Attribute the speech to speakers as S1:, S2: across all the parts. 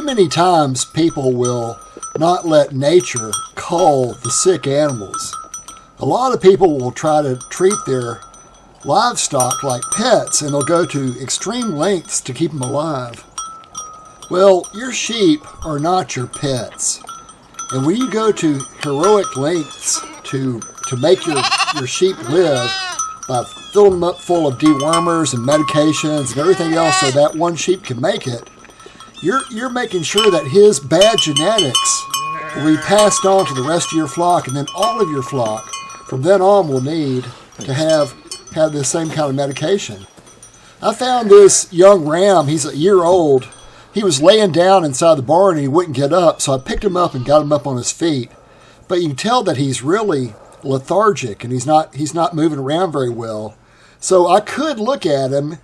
S1: many times people will not let nature cull the sick animals. A lot of people will try to treat their livestock like pets, and they'll go to extreme lengths to keep them alive. Well, your sheep are not your pets. And when you go to heroic lengths to make your sheep live by filling them up full of dewormers and medications and everything else so that one sheep can make it, you're making sure that his bad genetics will be passed on to the rest of your flock, and then all of your flock from then on will need to have this same kind of medication. I found this young ram, he's a year old. He was laying down inside the barn and he wouldn't get up, so I picked him up and got him up on his feet. But you can tell that he's really lethargic and he's not moving around very well. So I could look at him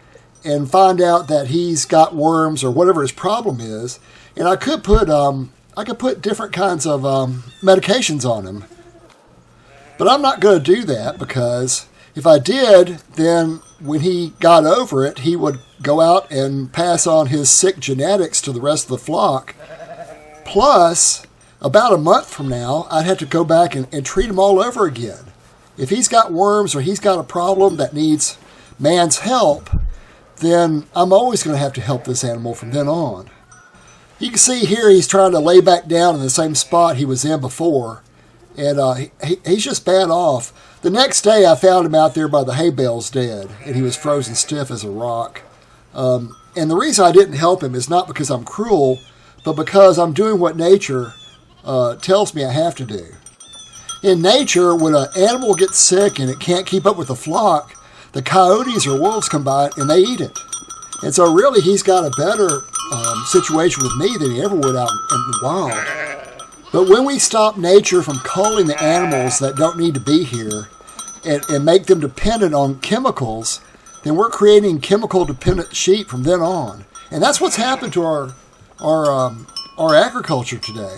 S1: and find out that he's got worms or whatever his problem is, and I could put different kinds of medications on him. But I'm not going to do that, because if I did, then when he got over it, he would go out and pass on his sick genetics to the rest of the flock. Plus, about a month from now, I'd have to go back and treat him all over again. If he's got worms or he's got a problem that needs man's help, then I'm always going to have to help this animal from then on. You can see here he's trying to lay back down in the same spot he was in before, and he's just bad off. The next day I found him out there by the hay bales dead, and he was frozen stiff as a rock. And the reason I didn't help him is not because I'm cruel, but because I'm doing what nature tells me I have to do. In nature, when an animal gets sick and it can't keep up with the flock, the coyotes or wolves come by and they eat it. And so really he's got a better situation with me than he ever would out in the wild. But when we stop nature from culling the animals that don't need to be here and make them dependent on chemicals, then we're creating chemical-dependent sheep from then on. And that's what's happened to our agriculture today.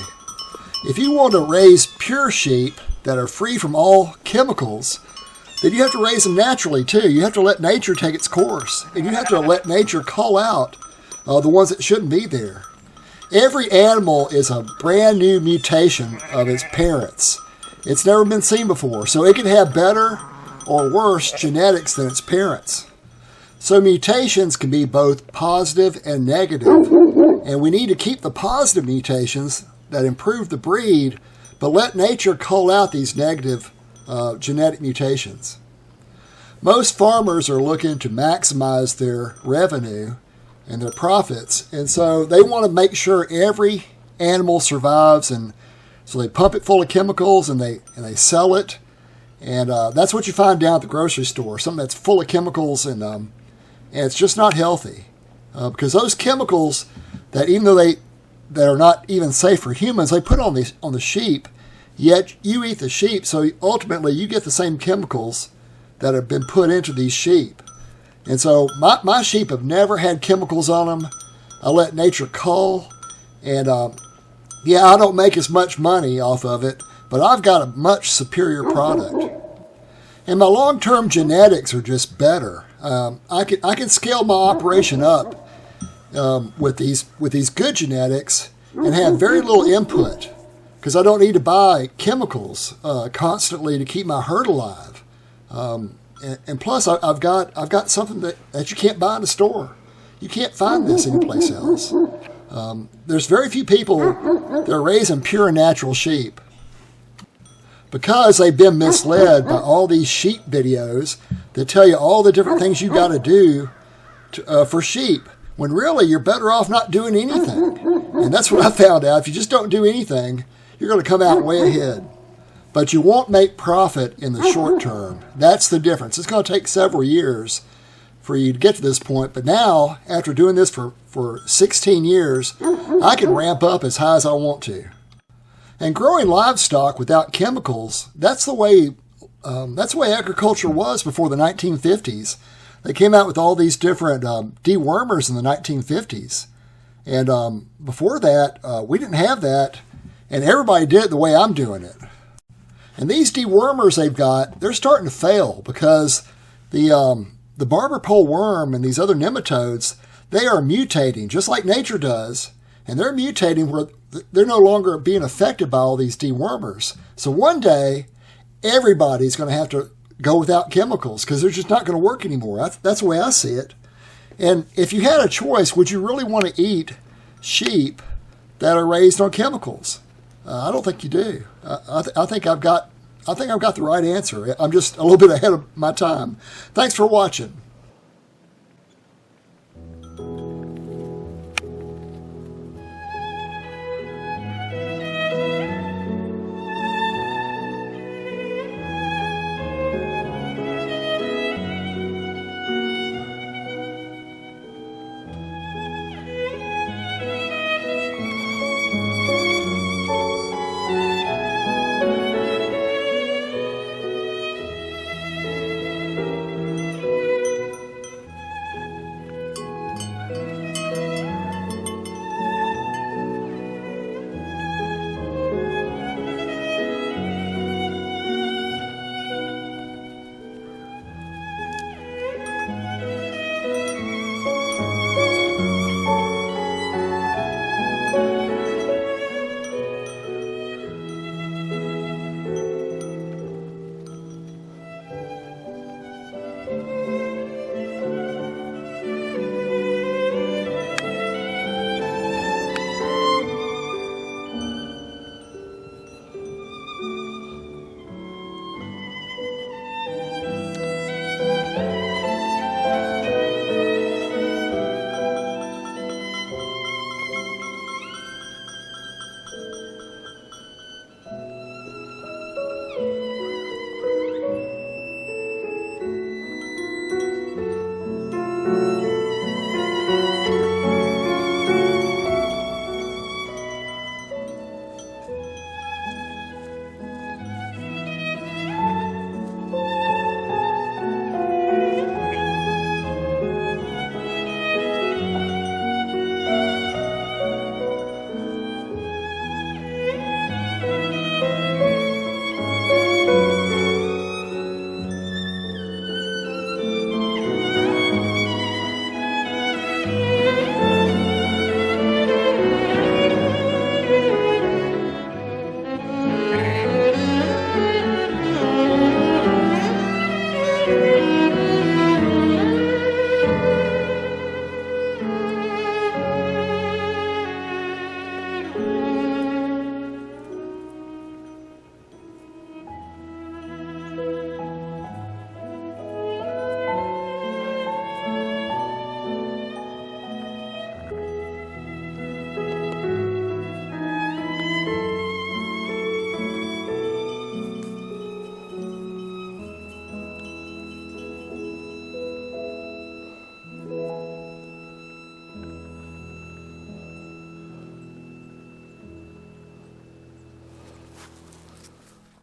S1: If you want to raise pure sheep that are free from all chemicals, then you have to raise them naturally too. You have to let nature take its course, and you have to let nature cull out the ones that shouldn't be there. Every animal is a brand new mutation of its parents. It's never been seen before, so it can have better or worse genetics than its parents. So mutations can be both positive and negative, and we need to keep the positive mutations that improve the breed, but let nature cull out these negative genetic mutations. Most farmers are looking to maximize their revenue and their profits, and so they want to make sure every animal survives, and so they pump it full of chemicals and they sell it, and that's what you find down at the grocery store, something that's full of chemicals, and it's just not healthy, because those chemicals that even though that are not even safe for humans, they put on the sheep, yet you eat the sheep, so ultimately you get the same chemicals that have been put into these sheep. And so my sheep have never had chemicals on them. I let nature cull, and I don't make as much money off of it, but I've got a much superior product. And my long-term genetics are just better. I can scale my operation up with these good genetics and have very little input, because I don't need to buy chemicals constantly to keep my herd alive. And plus, I've got something that you can't buy in a store. You can't find this anyplace else. There's very few people that are raising pure and natural sheep, because they've been misled by all these sheep videos that tell you all the different things you got to do for sheep, when really you're better off not doing anything. And that's what I found out. If you just don't do anything, you're going to come out way ahead. But you won't make profit in the short term. That's the difference. It's going to take several years for you to get to this point. But now, after doing this for 16 years, I can ramp up as high as I want to. And growing livestock without chemicals, that's the way agriculture was before the 1950s. They came out with all these different dewormers in the 1950s. And before that, we didn't have that. And everybody did it the way I'm doing it. And these dewormers they're starting to fail, because the barber pole worm and these other nematodes, they are mutating just like nature does. and they're mutating where they're no longer being affected by all these dewormers. So one day, everybody's going to have to go without chemicals because they're just not going to work anymore. That's the way I see it. And if you had a choice, would you really want to eat sheep that are raised on chemicals? I don't think you do. I think I've got the right answer. I'm just a little bit ahead of my time. Thanks for watching.